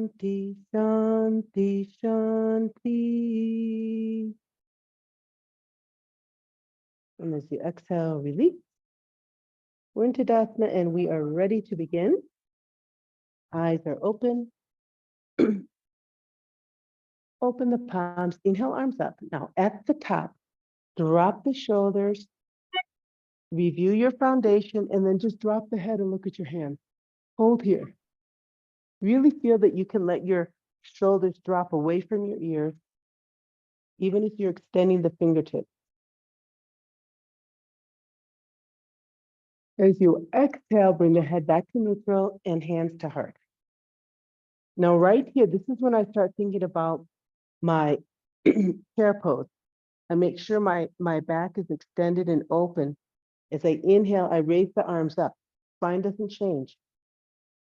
Shanti, Shanti, Shanti. And as you exhale, release. We're in Tadasana and we are ready to begin. Eyes are open. Open the palms, inhale, arms up. Now at the top, drop the shoulders, review your foundation, and then just drop the head and look at your hand. Hold here. Really feel that you can let your shoulders drop away from your ears, even if you're extending the fingertips. As you exhale, bring the head back to neutral and hands to heart. Now, right here, this is when I start thinking about my chair pose. I make sure my back is extended and open. As I inhale, I raise the arms up. Spine doesn't change.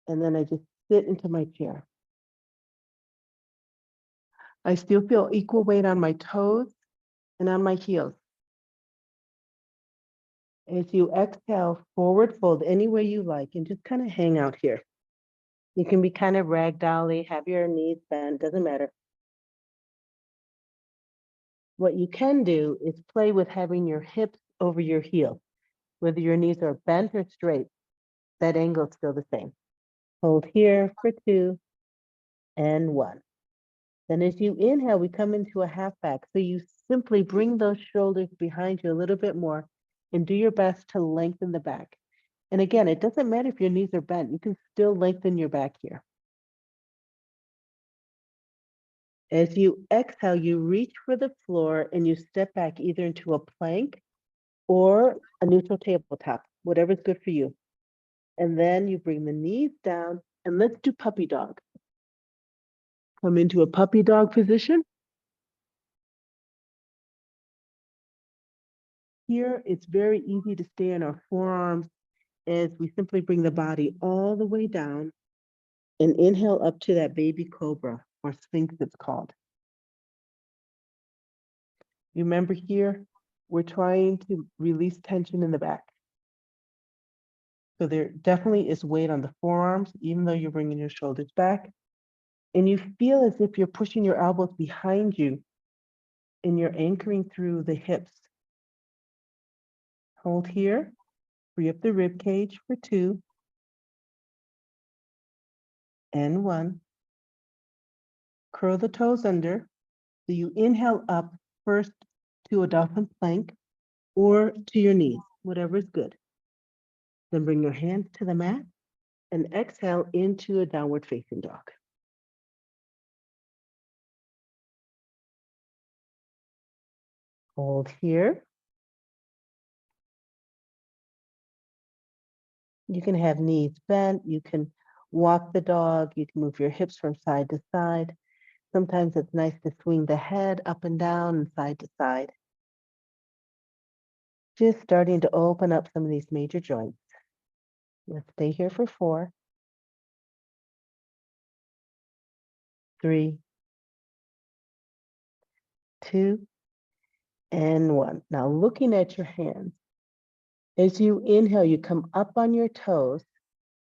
And then I just sit into my chair. I still feel equal weight on my toes and on my heels. As you exhale, forward fold any way you like and just kind of hang out here. You can be kind of ragdolly, have your knees bent, doesn't matter. What you can do is play with having your hips over your heels. Whether your knees are bent or straight, that angle is still the same. Hold here for 2 and 1. Then as you inhale, we come into a half back. So you simply bring those shoulders behind you a little bit more and do your best to lengthen the back. And again, it doesn't matter if your knees are bent, you can still lengthen your back here. As you exhale, you reach for the floor and you step back either into a plank or a neutral tabletop, whatever's good for you. And then you bring the knees down and let's do puppy dog. Come into a puppy dog position. Here, it's very easy to stay on our forearms as we simply bring the body all the way down and inhale up to that baby cobra or sphinx it's called. You remember here, we're trying to release tension in the back. So there definitely is weight on the forearms, even though you're bringing your shoulders back. And you feel as if you're pushing your elbows behind you and you're anchoring through the hips. Hold here, free up the rib cage for 2 and 1. Curl the toes under. So you inhale up first to a dolphin plank or to your knees, whatever is good. Then bring your hands to the mat and exhale into a downward facing dog. Hold here. You can have knees bent. You can walk the dog. You can move your hips from side to side. Sometimes it's nice to swing the head up and down and side to side. Just starting to open up some of these major joints. Let's stay here for 4, 3, 2, and 1. Now looking at your hands, as you inhale, you come up on your toes.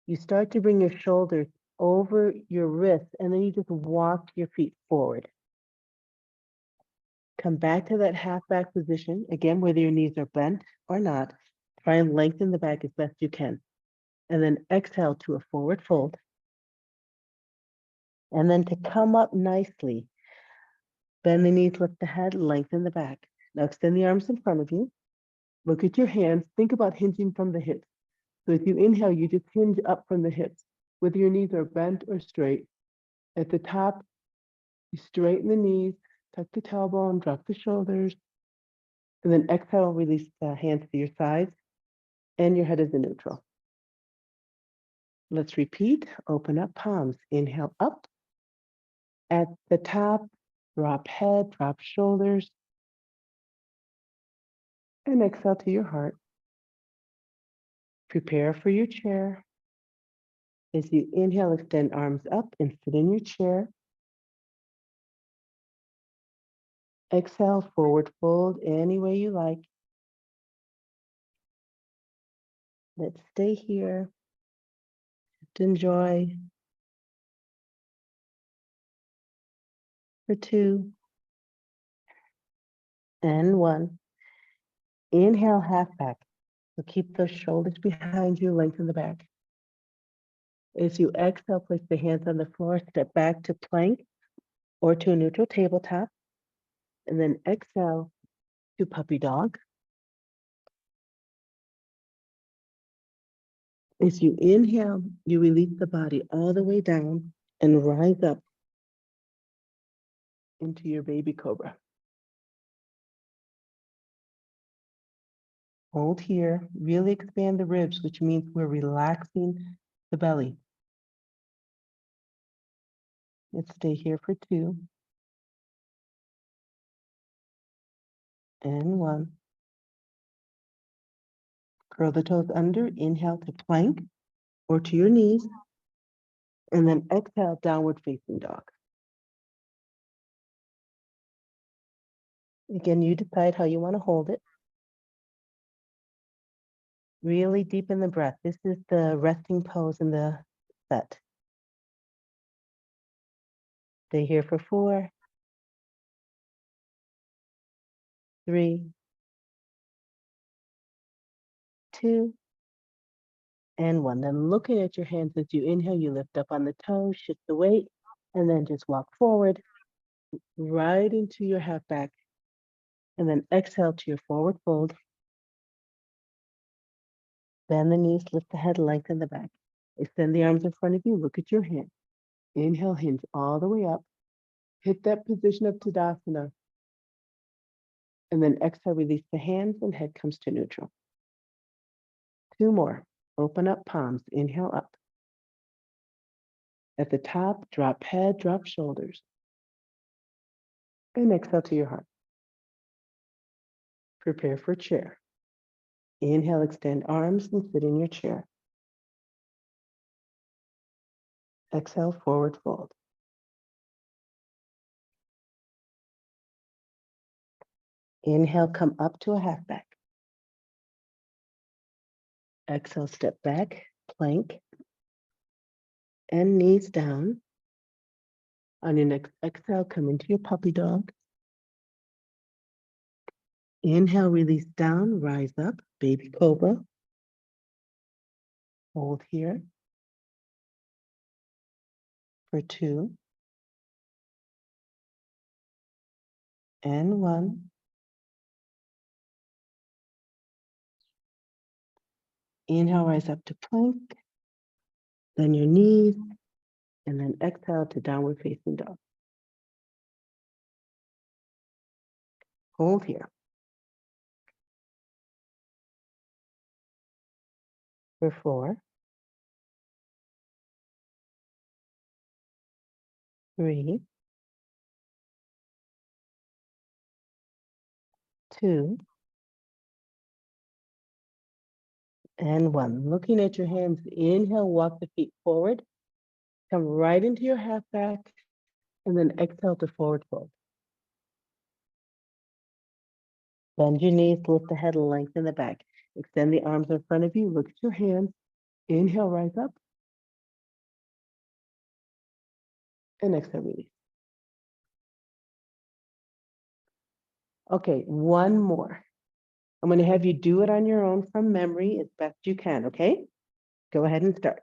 You start to bring your shoulders over your wrists, and then you just walk your feet forward. Come back to that half back position. Again, whether your knees are bent or not, try and lengthen the back as best you can. And then exhale to a forward fold. And then to come up nicely, bend the knees, lift the head, lengthen the back. Now extend the arms in front of you. Look at your hands. Think about hinging from the hips. So if you inhale, you just hinge up from the hips, whether your knees are bent or straight. At the top, you straighten the knees, tuck the tailbone, drop the shoulders, and then exhale, release the hands to your sides, and your head is in neutral. Let's repeat. Open up palms. Inhale up. At the top, drop head, drop shoulders, and exhale to your heart. Prepare for your chair. As you inhale, extend arms up and sit in your chair. Exhale, forward fold any way you like. Let's stay here. Just enjoy for 2, and 1. Inhale, half back. So keep those shoulders behind you, lengthen the back. As you exhale, place the hands on the floor, step back to plank or to a neutral tabletop, and then exhale to puppy dog. As you inhale, you release the body all the way down and rise up into your baby cobra. Hold here, really expand the ribs, which means we're relaxing the belly. Let's stay here for 2, and 1. Curl the toes under, inhale to plank or to your knees, and then exhale, downward facing dog. Again, you decide how you want to hold it. Really deepen the breath. This is the resting pose in the set. Stay here for 4, 3, 2, and 1. Then looking at your hands as you inhale, you lift up on the toes, shift the weight, and then just walk forward, right into your half back, and then exhale to your forward fold. Bend the knees, lift the head, lengthen the back. Extend the arms in front of you, look at your hand. Inhale, hinge all the way up. Hit that position of Tadasana. And then exhale, release the hands and head comes to neutral. 2 more. Open up palms, inhale up. At the top, drop head, drop shoulders. And exhale to your heart. Prepare for chair. Inhale, extend arms and sit in your chair. Exhale, forward fold. Inhale, come up to a half back. Exhale, step back, plank, and knees down. On your next exhale, come into your puppy dog. Inhale, release down, rise up, baby cobra. Hold here for 2, and 1. Inhale, rise up to plank, then your knees, and then exhale to downward facing dog. Hold here for 4, 3, 2, and 1. Looking at your hands, inhale, walk the feet forward, come right into your half back, and then exhale to forward fold. Bend your knees, lift the head, lengthen the back. Extend the arms in front of you, look at your hands. Inhale, rise up, and exhale, release. Okay, 1 more. I'm going to have you do it on your own from memory as best you can, okay? Go ahead and start.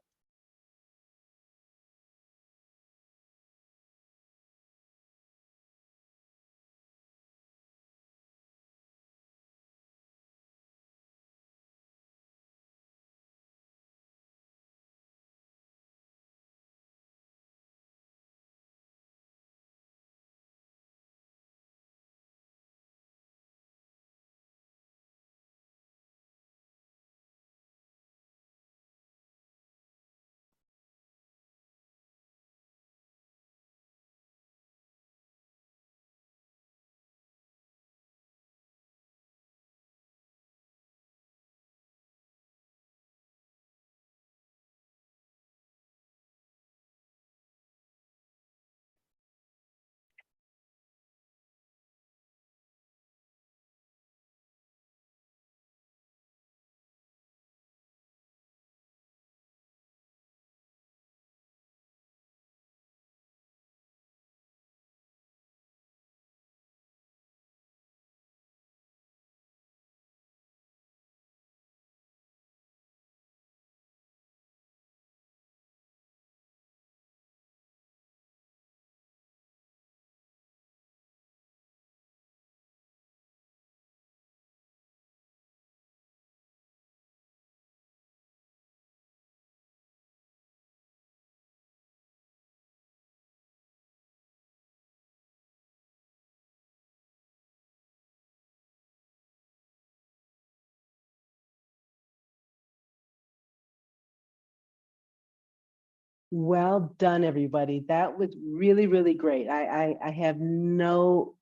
Well done, everybody. That was really, really great. I have no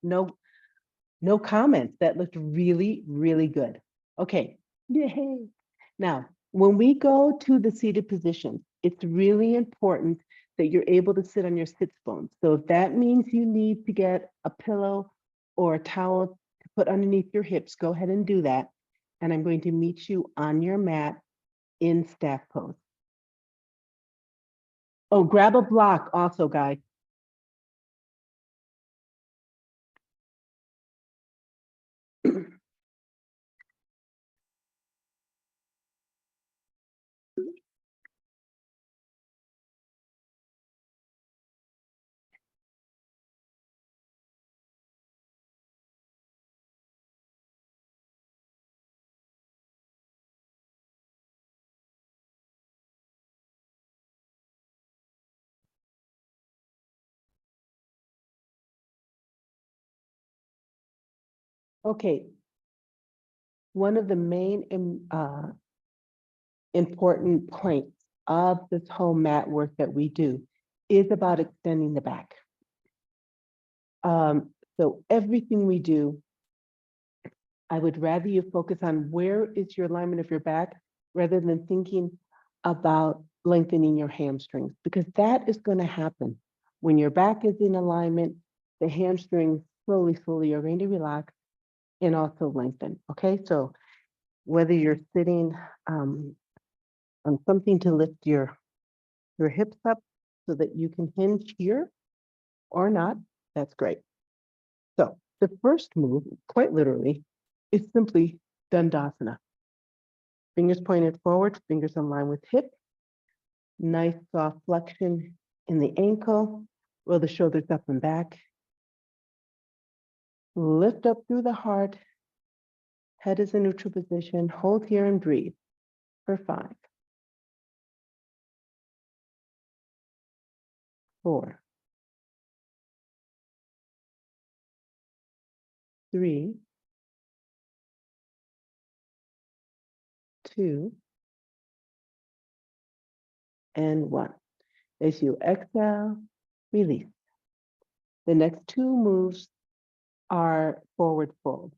comments. That looked really, really good. Okay. Yay. Now, when we go to the seated position, it's really important that you're able to sit on your sits bones. So if that means you need to get a pillow or a towel to put underneath your hips, go ahead and do that. And I'm going to meet you on your mat in staff pose. Oh, grab a block also, guys. Okay, one of the main important points of this whole mat work that we do is about extending the back. So everything we do, I would rather you focus on where is your alignment of your back rather than thinking about lengthening your hamstrings, because that is going to happen. When your back is in alignment, the hamstrings slowly are going to relax and also lengthen. Okay, so whether you're sitting on something to lift your hips up so that you can hinge here or not, that's great. So the first move, quite literally, is simply Dandasana. Fingers pointed forward, fingers in line with hip. Nice soft flexion in the ankle. Roll the shoulders up and back. Lift up through the heart. Head is in neutral position. Hold here and breathe for 5, 4, 3, 2, and 1. As you exhale, release. The next 2 moves are forward fold.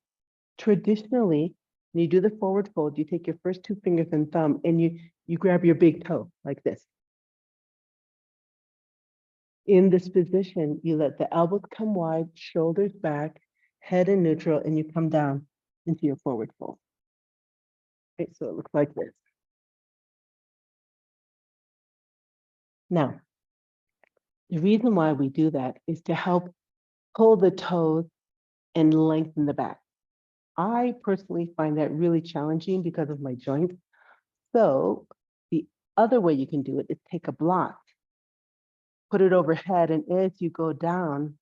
Traditionally, when you do the forward fold, you take your first 2 fingers and thumb and you grab your big toe like this. In this position, you let the elbows come wide, shoulders back, head in neutral, and you come down into your forward fold. Okay, so it looks like this. Now, the reason why we do that is to help pull the toes and lengthen the back. I personally find that really challenging because of my joints. So the other way you can do it is take a block, put it overhead, and as you go down,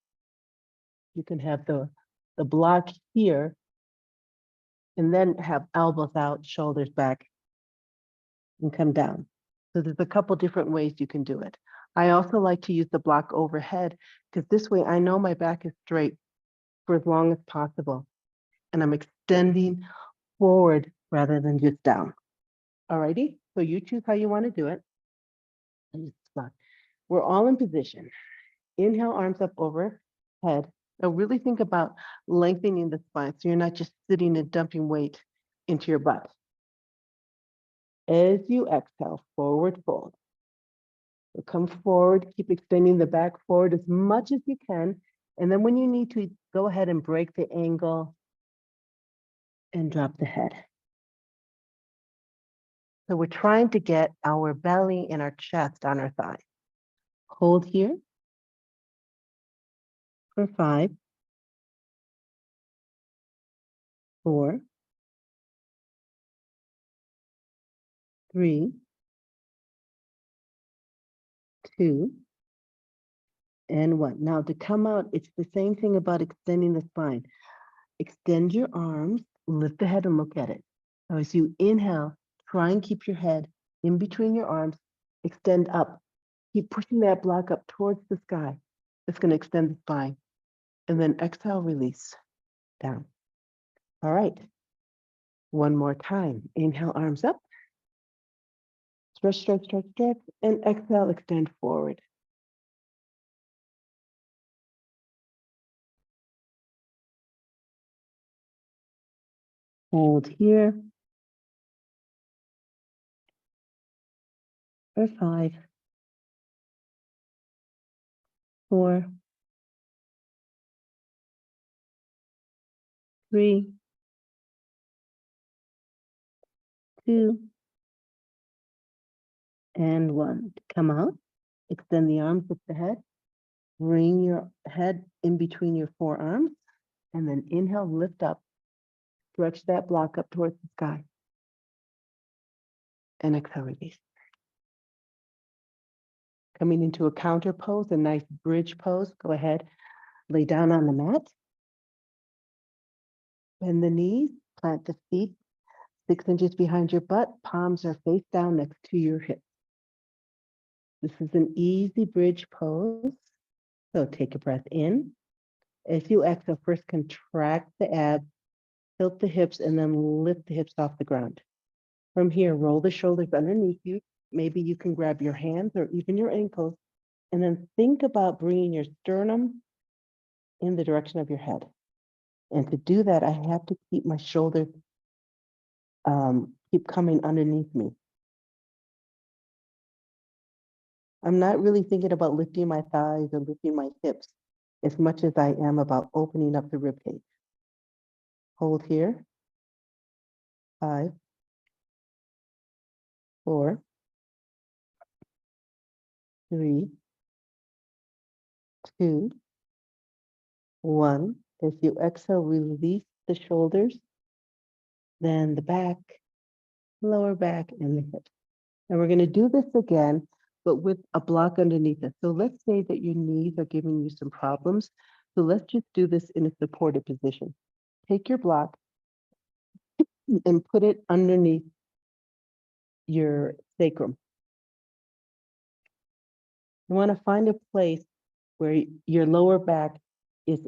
you can have the block here and then have elbows out, shoulders back, and come down. So there's a couple different ways you can do it. I also like to use the block overhead because this way I know my back is straight for as long as possible. And I'm extending forward rather than just down. Alrighty, so you choose how you want to do it. We're all in position. Inhale, arms up overhead. Now really think about lengthening the spine so you're not just sitting and dumping weight into your butt. As you exhale, forward fold. So come forward, keep extending the back forward as much as you can. And then when you need to, go ahead and break the angle and drop the head. So we're trying to get our belly and our chest on our thigh. Hold here for 5, 4, 3, 2, and 1. Now to come out, it's the same thing about extending the spine. Extend your arms, lift the head and look at it. Now as you inhale, try and keep your head in between your arms, extend up. Keep pushing that block up towards the sky. It's going to extend the spine. And then exhale, release down. All right. One more time. Inhale, arms up. Stretch, stretch, stretch, stretch, and exhale, extend forward. Hold here for 5, 4, 3, 2, and 1. Come out, extend the arms with the head, bring your head in between your forearms, and then inhale, lift up, stretch that block up towards the sky, and exhale, release. Coming into a counter pose, a nice bridge pose. Go ahead, lay down on the mat, bend the knees, plant the feet 6 inches behind your butt, palms are face down next to your hips. This is an easy bridge pose. So take a breath in. As you exhale, first contract the abs, tilt the hips, and then lift the hips off the ground. From here, roll the shoulders underneath you. Maybe you can grab your hands or even your ankles, and then think about bringing your sternum in the direction of your head. And to do that, I have to keep my shoulders keep coming underneath me. I'm not really thinking about lifting my thighs or lifting my hips as much as I am about opening up the rib cage. Hold here. 5, 4, 3, 2, 1. As you exhale, release the shoulders, then the back, lower back, and the hips. And we're going to do this again, but with a block underneath it. So let's say that your knees are giving you some problems. So let's just do this in a supported position. Take your block and put it underneath your sacrum. You want to find a place where your lower back is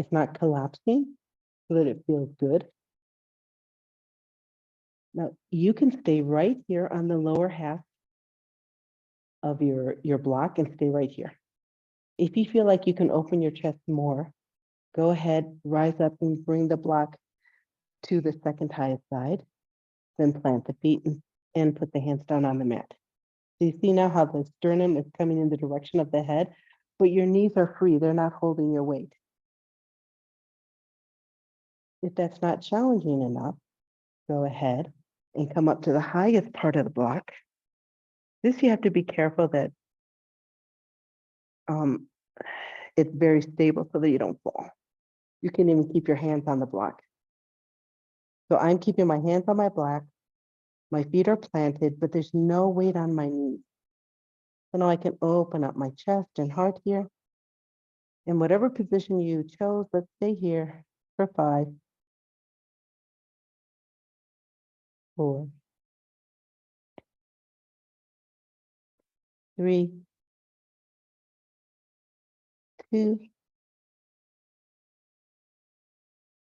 not collapsing so that it feels good. Now you can stay right here on the lower half of your block and stay right here. If you feel like you can open your chest more, go ahead, rise up and bring the block to the second highest side, then plant the feet and put the hands down on the mat. So you see now how the sternum is coming in the direction of the head, but your knees are free. They're not holding your weight. If that's not challenging enough, go ahead and come up to the highest part of the block. This you have to be careful that it's very stable so that you don't fall. You can even keep your hands on the block. So I'm keeping my hands on my block. My feet are planted, but there's no weight on my knees. So now I can open up my chest and heart here. In whatever position you chose, let's stay here for 5, 4, 3, 2,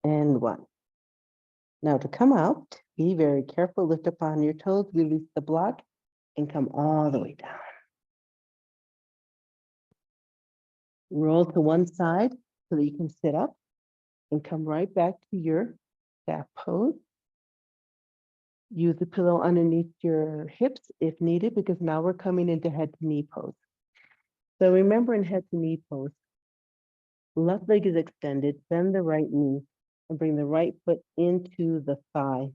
and 1. Now to come out, be very careful, lift up on your toes, release the block, and come all the way down. Roll to one side so that you can sit up and come right back to your staff pose. Use the pillow underneath your hips if needed, because now we're coming into head to knee pose. So remember, in head to knee pose, left leg is extended, bend the right knee and bring the right foot into the thigh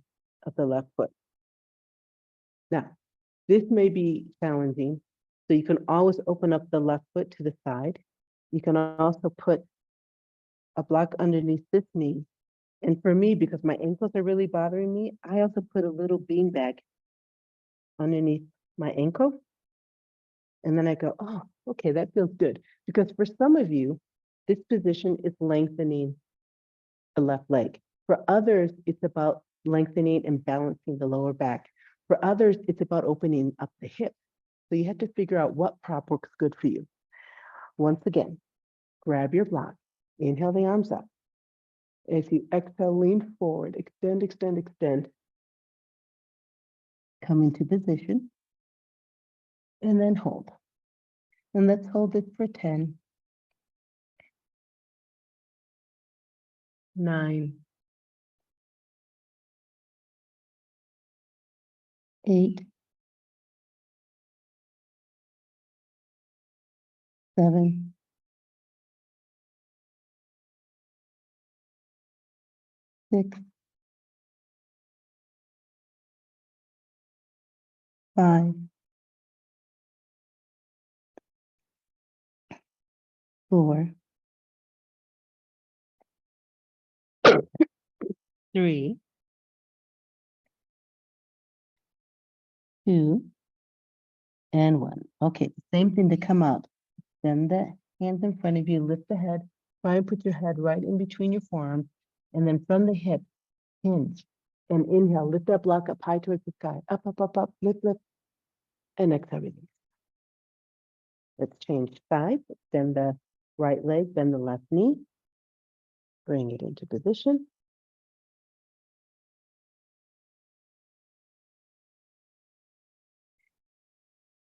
of the left foot. Now, this may be challenging, so you can always open up the left foot to the side. You can also put a block underneath this knee. And for me, because my ankles are really bothering me, I also put a little bean bag underneath my ankle. And then I go, oh, okay, that feels good. Because for some of you, this position is lengthening the left leg. For others, it's about lengthening and balancing the lower back. For others, it's about opening up the hip. So you have to figure out what prop works good for you. Once again, grab your block, inhale the arms up. As you exhale, lean forward, extend, extend, extend. Come into position and then hold. And let's hold it for 10, 9, 8, 7, 6, 5, 4, 3, 2, and 1. Okay, same thing to come out. Send the hands in front of you, lift the head, try and put your head right in between your forearms, and then from the hip, hinge. And inhale, lift that block up high towards the sky. Up, up, up, up, lift, lift, and exhale, release. Let's change sides. Extend the right leg, bend the left knee. Bring it into position.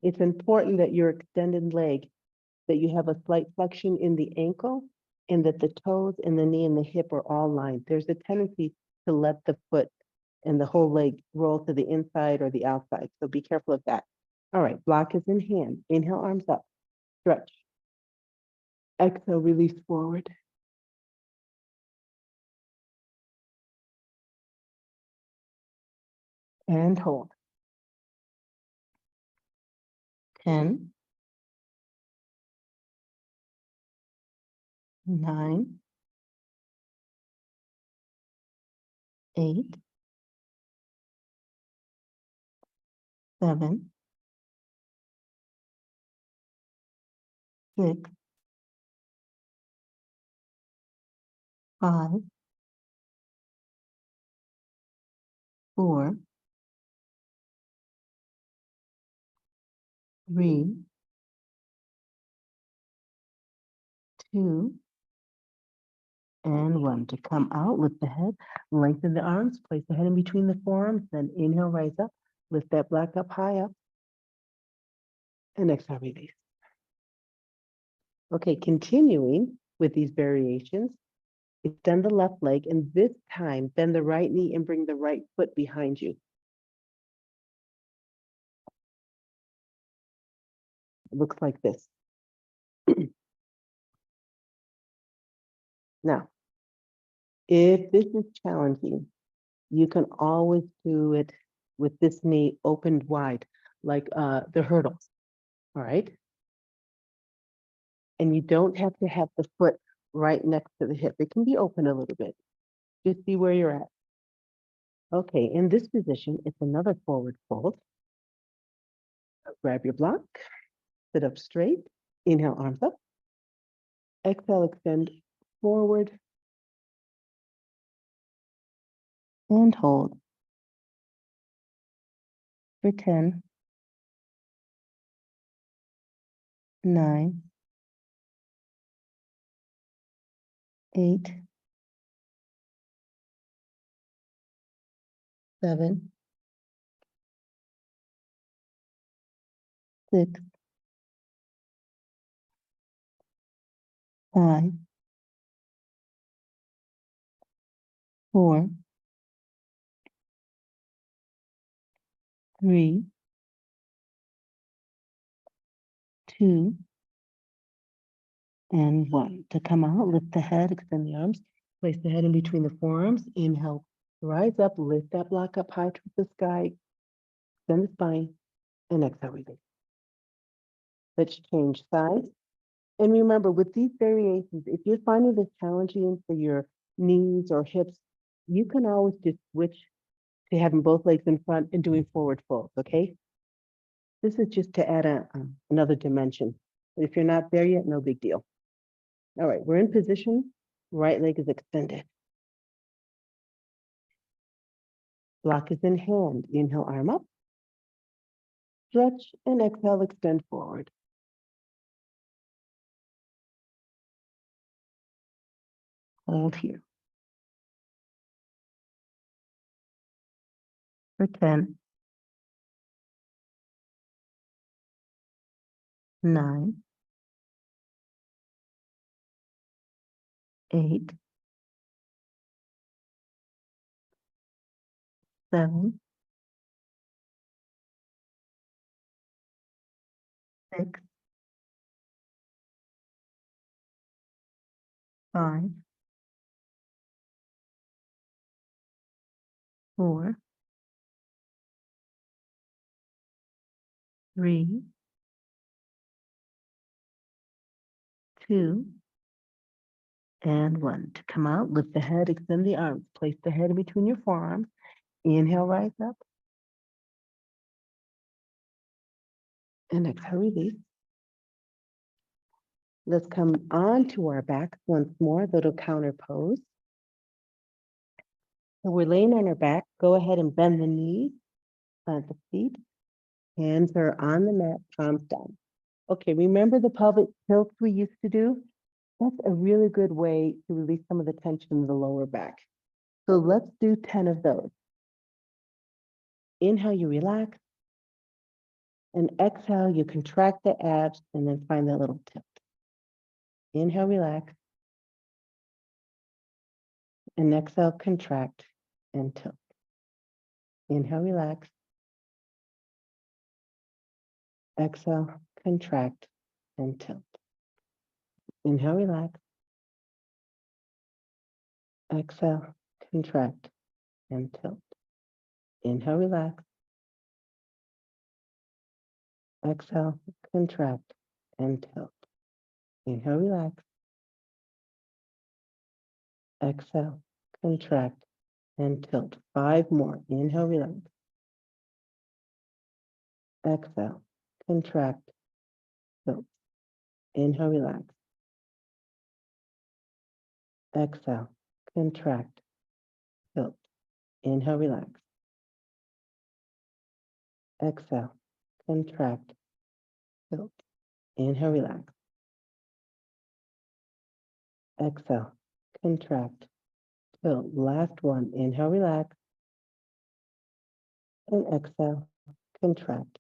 It's important that your extended leg, that you have a slight flexion in the ankle and that the toes and the knee and the hip are all lined. There's a tendency to let the foot and the whole leg roll to the inside or the outside. So be careful of that. All right, block is in hand. Inhale, arms up, stretch. Exhale, release forward. And hold. 10, 9, 8, 7, 6, 5, 4, 3, 2, and 1. To come out, lift the head, lengthen the arms, place the head in between the forearms, then inhale, rise up, lift that black up high up, and exhale, release. Okay, continuing with these variations, extend the left leg, and this time bend the right knee and bring the right foot behind you. It looks like this. Now, if this is challenging, you can always do it with this knee opened wide, like the hurdles, all right? And you don't have to have the foot right next to the hip. It can be open a little bit. Just see where you're at. Okay, in this position, it's another forward fold. Grab your block, sit up straight, inhale, arms up. Exhale, extend forward and hold for 10, 9, 8, 7, 6, 5, 4, 3, 2, and 1. To come out, lift the head, extend the arms, place the head in between the forearms. Inhale, rise up, lift that block up high towards the sky, extend the spine, and exhale, release. Let's change sides. And remember, with these variations, if you're finding this challenging for your knees or hips, you can always just switch to having both legs in front and doing forward folds, okay? This is just to add another dimension. If you're not there yet, no big deal. All right, we're in position. Right leg is extended. Block is in hand. Inhale, arm up. Stretch and exhale, extend forward. Hold here. For 10, 9, 8, 7, 6, 5, 4, 3, 2, and 1. To come out, lift the head, extend the arms. Place the head in between your forearms. Inhale, rise up. And exhale, release. Let's come onto our back once more, little counter pose. So we're laying on our back. Go ahead and bend the knees, plant the feet. Hands are on the mat, palms down. Okay, remember the pelvic tilts we used to do? That's a really good way to release some of the tension in the lower back. So let's do 10 of those. Inhale, you relax. And exhale, you contract the abs and then find that little tilt. Inhale, relax. And exhale, contract and tilt. Inhale, relax. Exhale, contract and tilt. Inhale, relax. Exhale, contract and tilt. Inhale, relax. Exhale, contract and tilt. Inhale, relax. Exhale, contract and tilt. 5 more. Inhale, relax. Exhale, contract, tilt. Inhale, relax. Exhale, contract, tilt. Inhale, relax. Exhale, contract, tilt. Inhale, relax. Exhale, contract, tilt. Last one. Inhale, relax. And exhale, contract,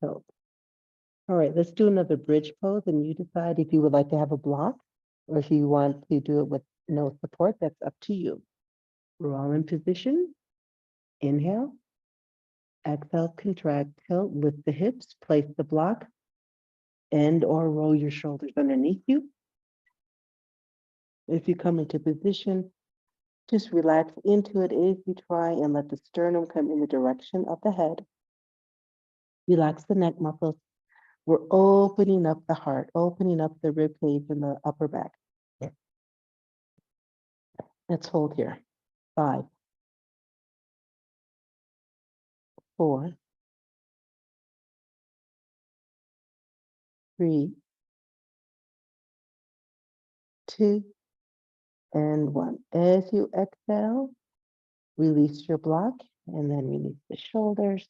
tilt. All right, let's do another bridge pose, and you decide if you would like to have a block or if you want to do it with no support. That's up to you. We're all in position. Inhale. Exhale, contract, tilt, lift the hips, place the block, and or roll your shoulders underneath you. If you come into position, just relax into it as you try and let the sternum come in the direction of the head. Relax the neck muscles. We're opening up the heart, opening up the rib cage and the upper back. Let's hold here. 5, 4, 3, 2, and 1. As you exhale, release your block and then release the shoulders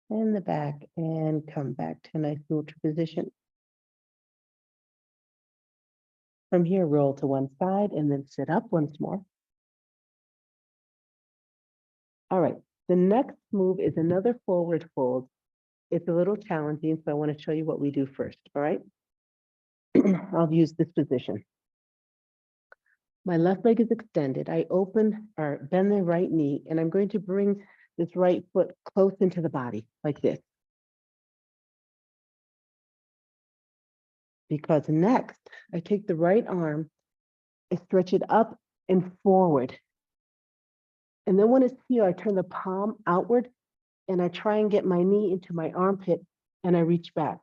and the back and come back to a nice neutral position. From here, roll to one side and then sit up once more. All right, the next move is another forward fold. It's a little challenging, so I want to show you what we do first, all right? I'll use this position. My left leg is extended. I open or bend the right knee, and I'm going to bring this right foot close into the body, like this. Because next, I take the right arm, I stretch it up and forward. And then when it's here, I turn the palm outward and I try and get my knee into my armpit and I reach back.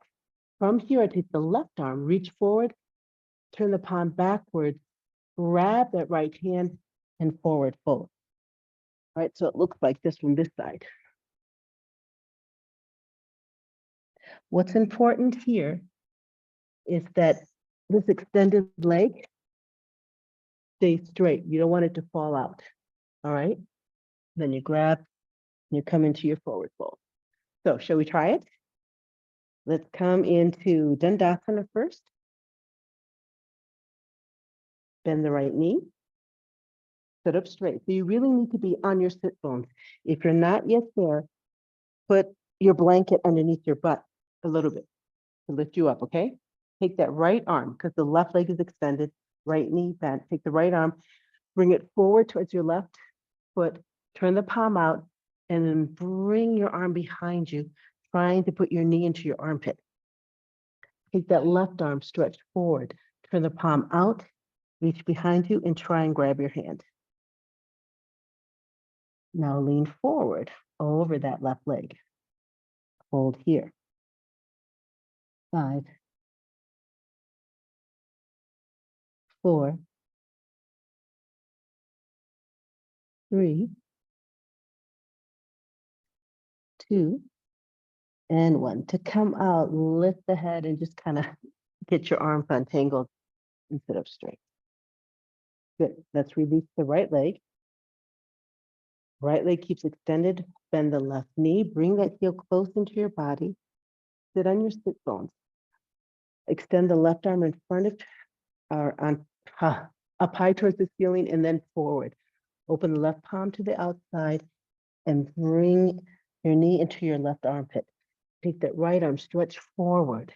From here, I take the left arm, reach forward, turn the palm backwards, grab that right hand and forward fold. All right, so it looks like this from this side. What's important here is that this extended leg stays straight. You don't want it to fall out. All right, then you grab, and you come into your forward fold. So shall we try it? Let's come into Dandasana first. Bend the right knee. Sit up straight. So you really need to be on your sit bones. If you're not yet there, put your blanket underneath your butt a little bit. to lift you up, okay? Take that right arm, because the left leg is extended, right knee bent. Take the right arm, bring it forward towards your left foot, turn the palm out, and then bring your arm behind you, trying to put your knee into your armpit. Take that left arm, stretch forward, turn the palm out, reach behind you, and try and grab your hand. Now lean forward over that left leg. Hold here. 5, 4, 3, 2, and 1. To come out, lift the head and just kind of get your arms untangled and sit up straight. Good. Let's release the right leg. Right leg keeps extended. Bend the left knee. Bring that heel close into your body. Sit on your sit bones. Extend the left arm in front of or on up high towards the ceiling and then forward. Open the left palm to the outside and bring your knee into your left armpit. Take that right arm, stretch forward.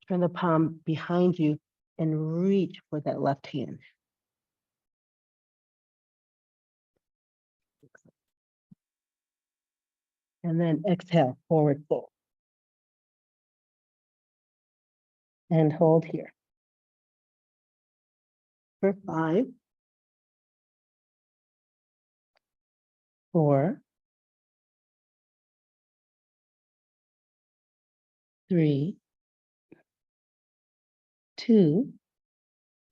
Turn the palm behind you and reach for that left hand. And then exhale, forward fold. And hold here. For 5, 4, 3, 2,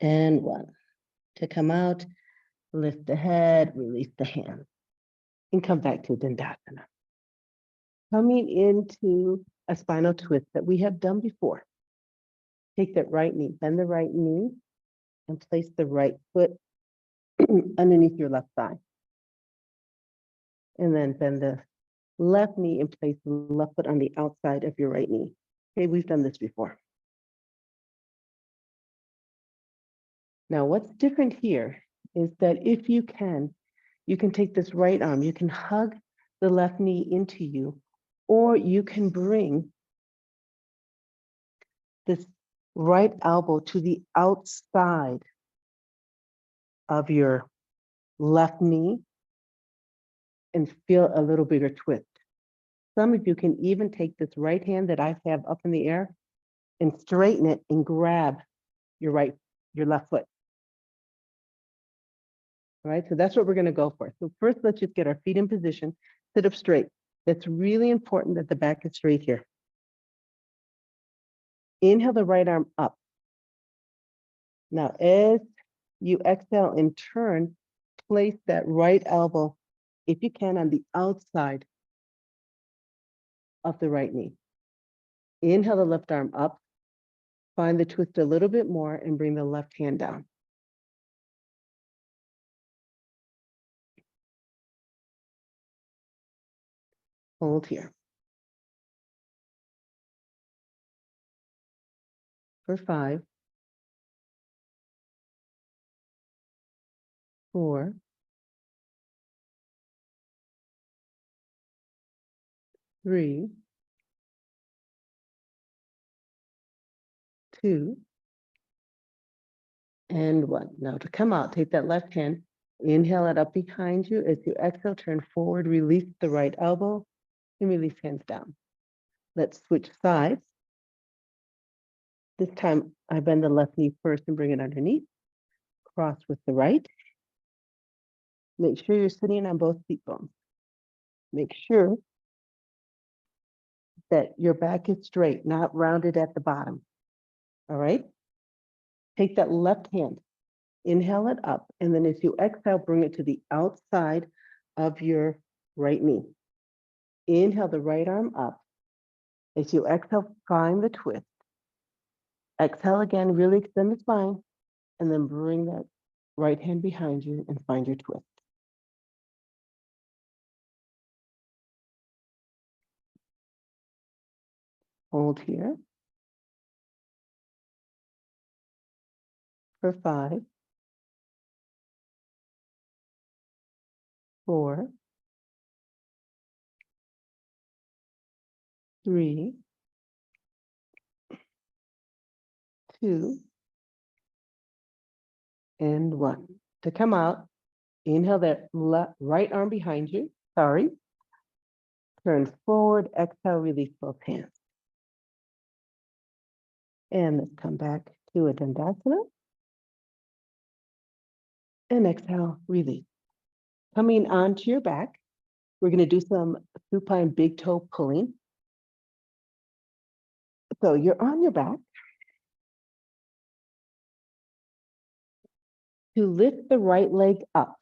and 1. To come out, lift the head, release the hand, and come back to Dandasana. Coming into a spinal twist that we have done before. Take that right knee, bend the right knee, and place the right foot underneath your left thigh. And then bend the left knee and place the left foot on the outside of your right knee. Okay, we've done this before. Now, what's different here is that if you can take this right arm, you can hug the left knee into you, or you can bring this right elbow to the outside of your left knee and feel a little bigger twist. Some of you can even take this right hand that I have up in the air and straighten it and grab your left foot. All right, so that's what we're going to go for. So first, let's just get our feet in position, sit up straight. It's really important that the back is straight here. Inhale the right arm up. Now, as you exhale and turn, place that right elbow, if you can, on the outside of the right knee. Inhale the left arm up. Find the twist a little bit more and bring the left hand down. Hold here. For 5, 4, 3, 2, and 1. Now to come out, take that left hand, inhale it up behind you. As you exhale, turn forward, release the right elbow, and release hands down. Let's switch sides. This time, I bend the left knee first and bring it underneath. Cross with the right. Make sure you're sitting on both seat bones. Make sure that your back is straight, not rounded at the bottom. All right? Take that left hand, inhale it up, and then as you exhale, bring it to the outside of your right knee. Inhale the right arm up. As you exhale, find the twist. Exhale again, really extend the spine, and then bring that right hand behind you and find your twist. Hold here. For 5, 4, 3, 2, and 1. To come out, inhale that right arm behind you. Sorry. Turn forward, exhale, release both hands. And let's come back to a Dandasana. And exhale, release. Coming onto your back, we're going to do some supine big toe pulling. So you're on your back. To lift the right leg up,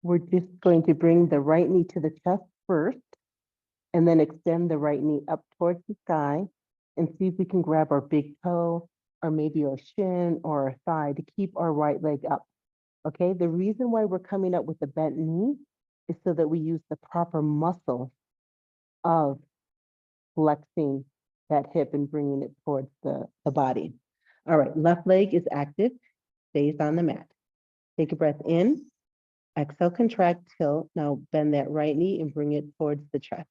we're just going to bring the right knee to the chest first, and then extend the right knee up towards the sky, and see if we can grab our big toe, or maybe our shin or our thigh to keep our right leg up. Okay, the reason why we're coming up with the bent knee is so that we use the proper muscle of flexing that hip and bringing it towards the body. All right, left leg is active, stays on the mat. Take a breath in, exhale, contract, tilt. Now bend that right knee and bring it towards the chest.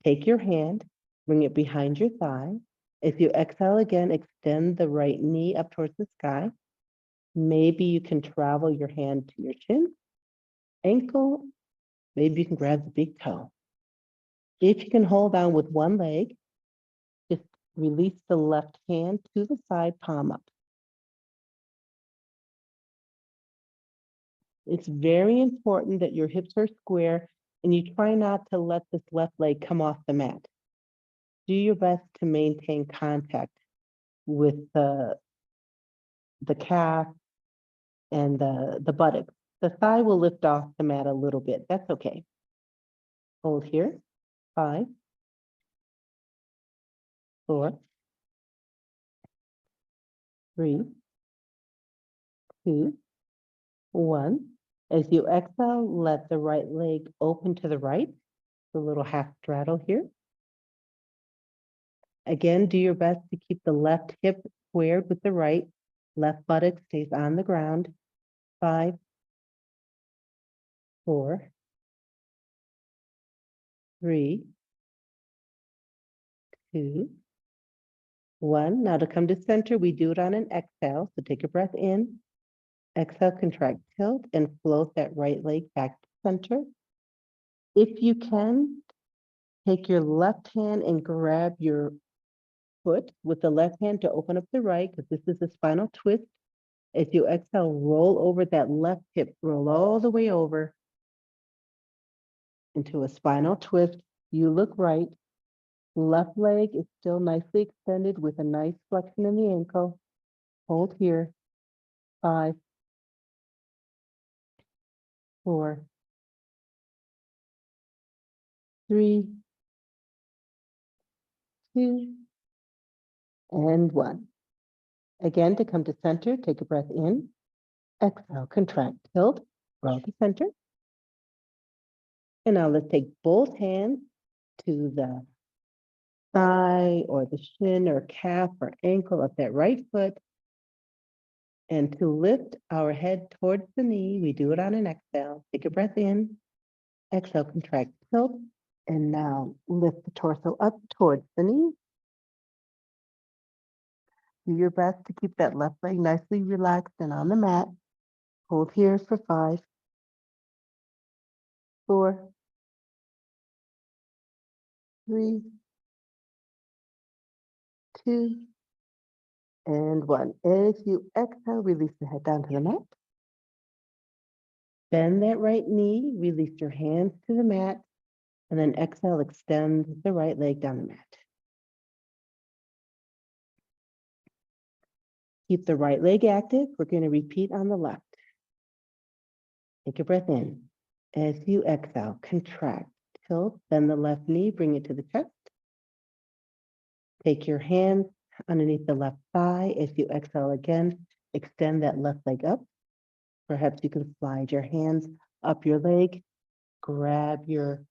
Take your hand, bring it behind your thigh. If you exhale again, extend the right knee up towards the sky. Maybe you can travel your hand to your chin, ankle. Maybe you can grab the big toe. If you can hold on with one leg, just release the left hand to the side, palm up. It's very important that your hips are square and you try not to let this left leg come off the mat. Do your best to maintain contact with the calf and the buttocks. The thigh will lift off the mat a little bit. That's okay. Hold here. 5, 4, 3, 2, 1. As you exhale, let the right leg open to the right. A little half straddle here. Again, do your best to keep the left hip squared with the right. Left buttock stays on the ground. 5, 4, 3, 2, 1. Now to come to center, we do it on an exhale. So take a breath in, exhale, contract, tilt, and float that right leg back to center. If you can, take your left hand and grab your foot with the left hand to open up the right, because this is a spinal twist. As you exhale, roll over that left hip, roll all the way over into a spinal twist. You look right. Left leg is still nicely extended with a nice flexion in the ankle. Hold here. 5, 4, 3, 2, and 1. Again, to come to center, take a breath in. Exhale, contract, tilt, roll to center. And now let's take both hands to the thigh or the shin or calf or ankle of that right foot. And to lift our head towards the knee, we do it on an exhale. Take a breath in, exhale, contract, tilt, and now lift the torso up towards the knee. Do your best to keep that left leg nicely relaxed and on the mat. Hold here for 5, 4, 3, 2, and 1. As you exhale, release the head down to the mat. Bend that right knee, release your hands to the mat, and then exhale, extend the right leg down the mat. Keep the right leg active. We're going to repeat on the left. Take a breath in. As you exhale, contract, tilt, bend the left knee, bring it to the chest. Take your hands underneath the left thigh. As you exhale again, extend that left leg up. Perhaps you can slide your hands up your leg, grab your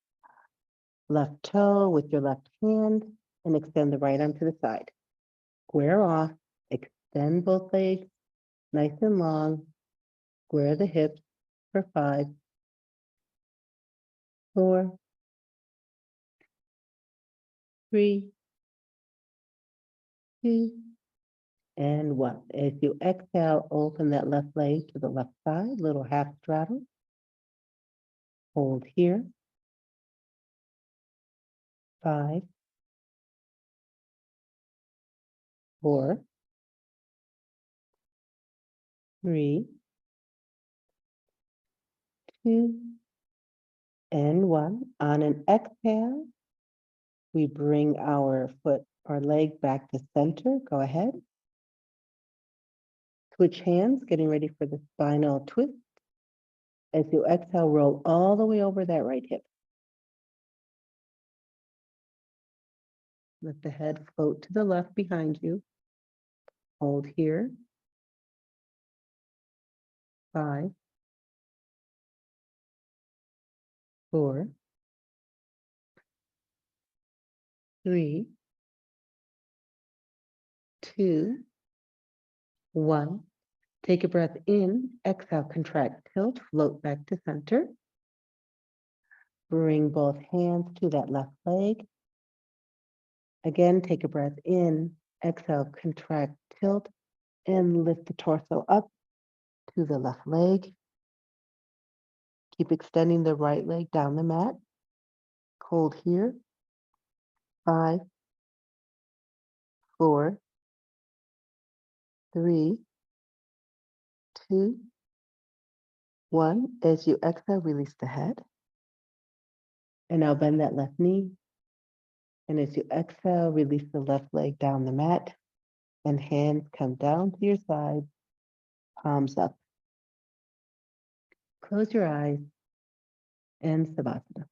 left toe with your left hand, and extend the right arm to the side. Square off, extend both legs, nice and long, square the hips for 5, 4, 3, 2, and 1. As you exhale, open that left leg to the left side, little half straddle. Hold here. 5, 4, 3, 2, and 1. On an exhale, we bring our foot or leg back to center. Go ahead. Switch hands, getting ready for the spinal twist. As you exhale, roll all the way over that right hip. Let the head float to the left behind you. Hold here. 5, 4, 3, 2, 1. Take a breath in, exhale, contract, tilt, float back to center. Bring both hands to that left leg. Again, take a breath in, exhale, contract, tilt, and lift the torso up to the left leg. Keep extending the right leg down the mat. Hold here. 5, 4, 3, 2, 1. As you exhale, release the head. And now bend that left knee. And as you exhale, release the left leg down the mat. And hands come down to your side, palms up. Close your eyes and Savasana.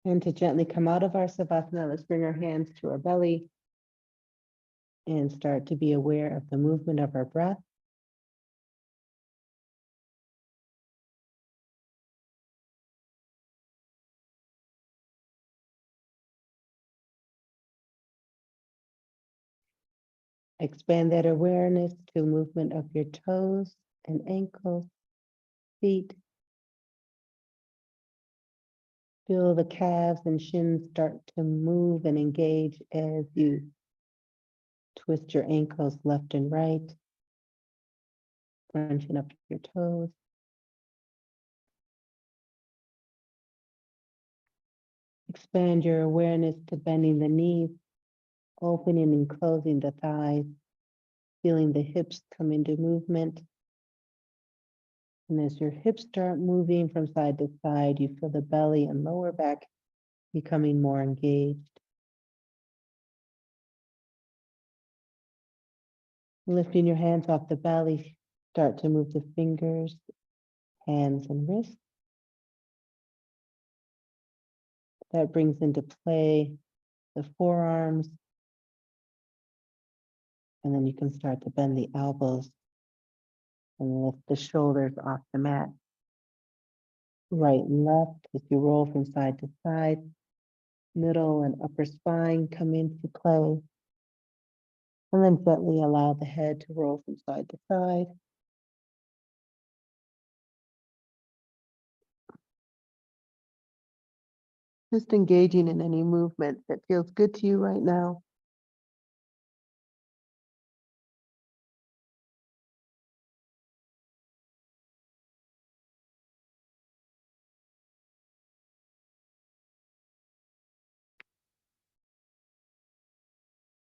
And to gently come out of our savasana, let's bring our hands to our belly and start to be aware of the movement of our breath. Expand that awareness to movement of your toes and ankles, feet. Feel the calves and shins start to move and engage as you twist your ankles left and right, crunching up your toes. Expand your awareness to bending the knees, opening and closing the thighs, feeling the hips come into movement. And as your hips start moving from side to side, you feel the belly and lower back becoming more engaged. Lifting your hands off the belly, start to move the fingers, hands, and wrists. That brings into play the forearms. And then you can start to bend the elbows and lift the shoulders off the mat. Right and left as you roll from side to side. Middle and upper spine come into play. And then gently allow the head to roll from side to side. Just engaging in any movement that feels good to you right now.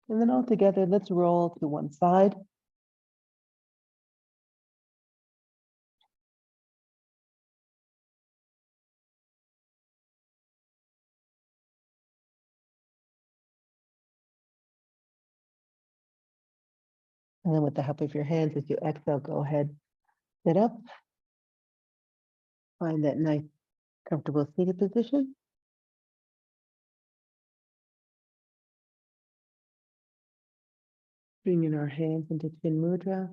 And then all together, let's roll to one side. And then with the help of your hands, as you exhale, go ahead, sit up. Find that nice, comfortable seated position. Bringing our hands into Chin Mudra.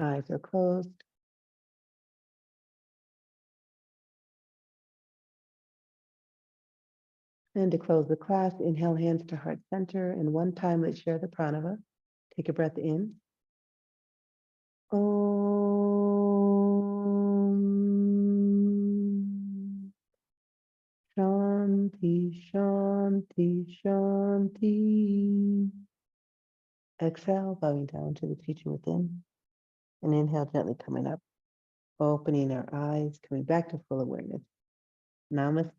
Eyes are closed. And to close the class, inhale hands to heart center. And one time, let's share the pranava. Take a breath in. Om. Shanti, Shanti, Shanti. Exhale, bowing down to the teacher within. And inhale, gently coming up, opening our eyes, coming back to full awareness. Namaste.